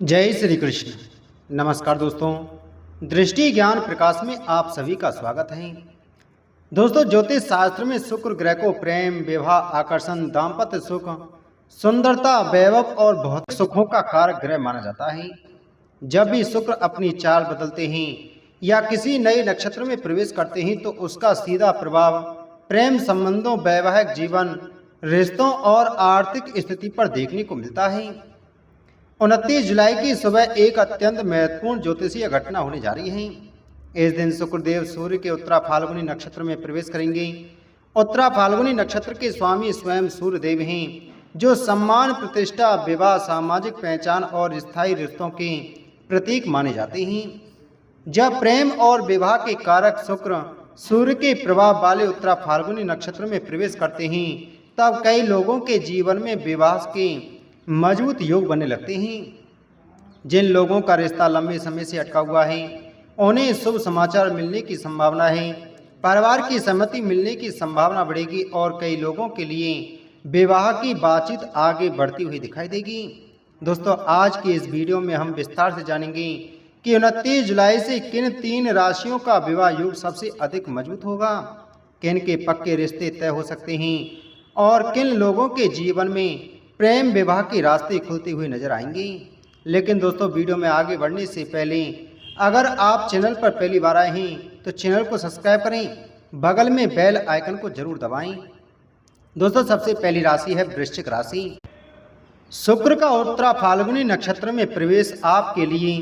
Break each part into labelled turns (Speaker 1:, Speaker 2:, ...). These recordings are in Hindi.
Speaker 1: जय श्री कृष्ण। नमस्कार दोस्तों, दृष्टि ज्ञान प्रकाश में आप सभी का स्वागत है। दोस्तों, ज्योतिष शास्त्र में शुक्र ग्रह को प्रेम, विवाह, आकर्षण, दाम्पत्य सुख, सुंदरता, वैभव और भौतिक सुखों का कारक ग्रह माना जाता है। जब भी शुक्र अपनी चाल बदलते हैं या किसी नए नक्षत्र में प्रवेश करते हैं तो उसका सीधा प्रभाव प्रेम संबंधों, वैवाहिक जीवन, रिश्तों और आर्थिक स्थिति पर देखने को मिलता है। 29 जुलाई की सुबह एक अत्यंत महत्वपूर्ण ज्योतिषीय घटना होने जा रही है। इस दिन शुक्रदेव सूर्य के उत्तरा फाल्गुनी नक्षत्र में प्रवेश करेंगे। उत्तरा फाल्गुनी नक्षत्र के स्वामी स्वयं सूर्यदेव हैं, जो सम्मान, प्रतिष्ठा, विवाह, सामाजिक पहचान और स्थायी रिश्तों के प्रतीक माने जाते हैं। जब प्रेम और विवाह के कारक शुक्र सूर्य के प्रभाव वाले उत्तरा फाल्गुनी नक्षत्र में प्रवेश करते हैं, तब कई लोगों के जीवन में विवाह के मजबूत योग बनने लगते हैं। जिन लोगों का रिश्ता लंबे समय से अटका हुआ है, उन्हें शुभ समाचार मिलने की संभावना है। परिवार की सहमति मिलने की संभावना बढ़ेगी और कई लोगों के लिए विवाह की बातचीत आगे बढ़ती हुई दिखाई देगी। दोस्तों, आज की इस वीडियो में हम विस्तार से जानेंगे कि 29 जुलाई से किन 3 राशियों का विवाह योग सबसे अधिक मजबूत होगा, किन के पक्के रिश्ते तय हो सकते हैं और किन लोगों के जीवन में प्रेम विवाह के रास्ते खुलते हुए नजर आएंगे। लेकिन दोस्तों, वीडियो में आगे बढ़ने से पहले अगर आप चैनल पर पहली बार आए हैं तो चैनल को सब्सक्राइब करें, बगल में बेल आइकन को जरूर दबाएं। दोस्तों, सबसे पहली राशि है वृश्चिक राशि। शुक्र का उत्तरा फाल्गुनी नक्षत्र में प्रवेश आपके लिए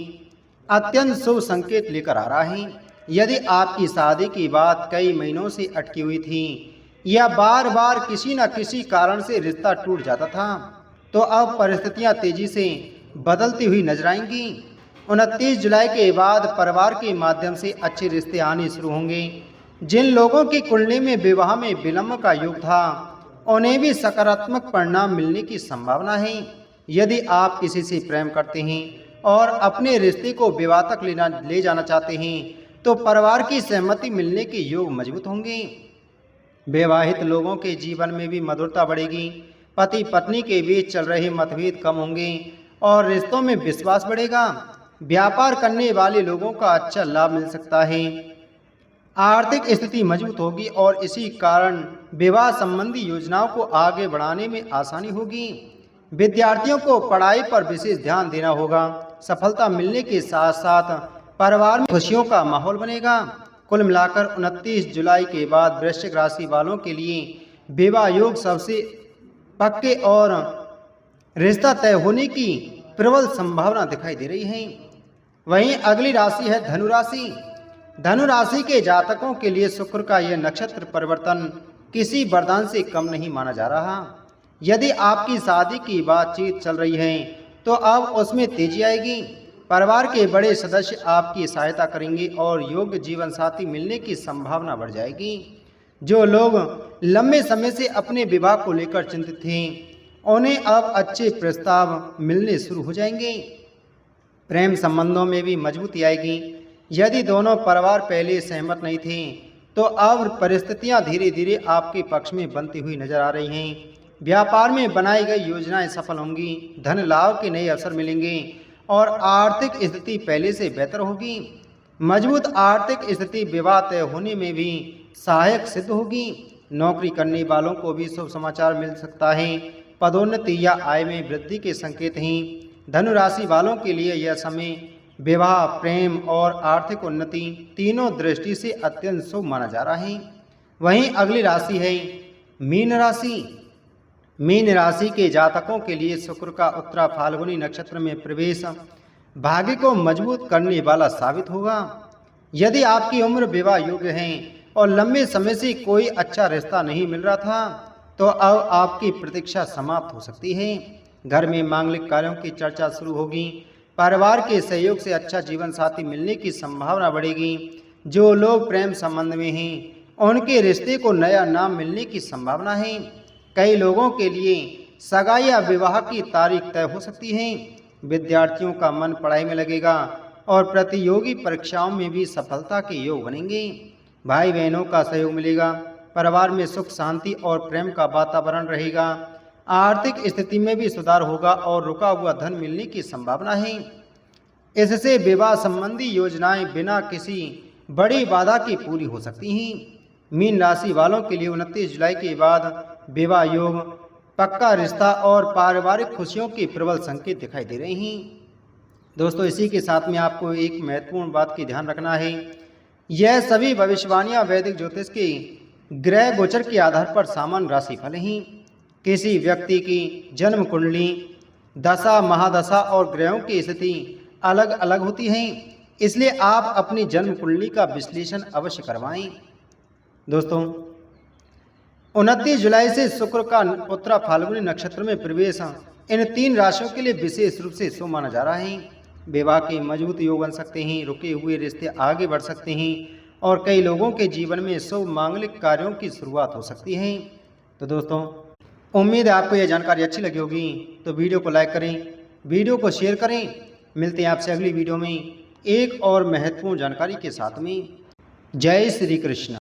Speaker 1: अत्यंत शुभ संकेत लेकर आ रहा है। यदि आपकी शादी की बात कई महीनों से अटकी हुई थी या बार बार किसी न किसी कारण से रिश्ता टूट जाता था, तो अब परिस्थितियां तेजी से बदलती हुई नजर आएंगी। 29 जुलाई के बाद परिवार के माध्यम से अच्छे रिश्ते आने शुरू होंगे। जिन लोगों की कुंडली में विवाह में विलंब का योग था, उन्हें भी सकारात्मक परिणाम मिलने की संभावना है। यदि आप किसी से प्रेम करते हैं और अपने रिश्ते को विवाह तक ले जाना चाहते हैं, तो परिवार की सहमति मिलने के योग मजबूत होंगे। विवाहित लोगों के जीवन में भी मधुरता बढ़ेगी। पति पत्नी के बीच चल रहे मतभेद कम होंगे और रिश्तों में विश्वास बढ़ेगा। व्यापार करने वाले लोगों का अच्छा लाभ मिल सकता है। आर्थिक स्थिति मजबूत होगी और इसी कारण विवाह संबंधी योजनाओं को आगे बढ़ाने में आसानी होगी। विद्यार्थियों को पढ़ाई पर विशेष ध्यान देना होगा। सफलता मिलने के साथ साथ परिवार में खुशियों का माहौल बनेगा। कुल मिलाकर 29 जुलाई के बाद वृश्चिक राशि वालों के लिए विवाह योग सबसे पक्के और रिश्ता तय होने की प्रबल संभावना दिखाई दे रही है। वहीं अगली राशि है धनु राशि। धनु राशि के जातकों के लिए शुक्र का यह नक्षत्र परिवर्तन किसी वरदान से कम नहीं माना जा रहा। यदि आपकी शादी की बातचीत चल रही है तो अब उसमें तेजी आएगी। परिवार के बड़े सदस्य आपकी सहायता करेंगे और योग्य जीवन साथी मिलने की संभावना बढ़ जाएगी। जो लोग लंबे समय से अपने विवाह को लेकर चिंतित थे, उन्हें अब अच्छे प्रस्ताव मिलने शुरू हो जाएंगे। प्रेम संबंधों में भी मजबूती आएगी। यदि दोनों परिवार पहले सहमत नहीं थे, तो अब परिस्थितियां धीरे धीरे आपके पक्ष में बनती हुई नजर आ रही हैं। व्यापार में बनाई गई योजनाएं सफल होंगी। धन लाभ के नए अवसर मिलेंगे और आर्थिक स्थिति पहले से बेहतर होगी। मजबूत आर्थिक स्थिति विवाह तय होने में भी सहायक सिद्ध होगी। नौकरी करने वालों को भी शुभ समाचार मिल सकता है। पदोन्नति या आय में वृद्धि के संकेत हैं। धनु राशि वालों के लिए यह समय विवाह, प्रेम और आर्थिक उन्नति तीनों दृष्टि से अत्यंत शुभ माना जा रहा है। वहीं अगली राशि है मीन राशि। मीन राशि के जातकों के लिए शुक्र का उत्तरा फाल्गुनी नक्षत्र में प्रवेश भाग्य को मजबूत करने वाला साबित होगा। यदि आपकी उम्र विवाह योग्य है और लंबे समय से कोई अच्छा रिश्ता नहीं मिल रहा था, तो अब आपकी प्रतीक्षा समाप्त हो सकती है। घर में मांगलिक कार्यों की चर्चा शुरू होगी। परिवार के सहयोग से अच्छा जीवन साथी मिलने की संभावना बढ़ेगी। जो लोग प्रेम संबंध में हैं, उनके रिश्ते को नया नाम मिलने की संभावना है। कई लोगों के लिए सगाई या विवाह की तारीख तय हो सकती है। विद्यार्थियों का मन पढ़ाई में लगेगा और प्रतियोगी परीक्षाओं में भी सफलता के योग बनेंगे। भाई बहनों का सहयोग मिलेगा। परिवार में सुख शांति और प्रेम का वातावरण रहेगा। आर्थिक स्थिति में भी सुधार होगा और रुका हुआ धन मिलने की संभावना है। इससे विवाह संबंधी योजनाएं बिना किसी बड़ी बाधा के पूरी हो सकती हैं। मीन राशि वालों के लिए 29 जुलाई के बाद विवाह योग, पक्का रिश्ता और पारिवारिक खुशियों के प्रबल संकेत दिखाई दे रहे हैं। दोस्तों, इसी के साथ में आपको एक महत्वपूर्ण बात की ध्यान रखना है। यह सभी भविष्यवाणियां वैदिक ज्योतिष के ग्रह गोचर के आधार पर सामान्य राशिफल हैं। किसी व्यक्ति की जन्म कुंडली, दशा, महादशा और ग्रहों की स्थिति अलग अलग होती हैं, इसलिए आप अपनी जन्म कुंडली का विश्लेषण अवश्य करवाएं। दोस्तों, 29 जुलाई से शुक्र का उत्तरा फाल्गुनी नक्षत्र में प्रवेश इन 3 राशियों के लिए विशेष रूप से शुभ माना जा रहा है। विवाह के मजबूत योग बन सकते हैं, रुके हुए रिश्ते आगे बढ़ सकते हैं और कई लोगों के जीवन में शुभ मांगलिक कार्यों की शुरुआत हो सकती है। तो दोस्तों, उम्मीद है आपको यह जानकारी अच्छी लगी होगी, तो वीडियो को लाइक करें, वीडियो को शेयर करें। मिलते हैं आपसे अगली वीडियो में एक और महत्वपूर्ण जानकारी के साथ में। जय श्री कृष्ण।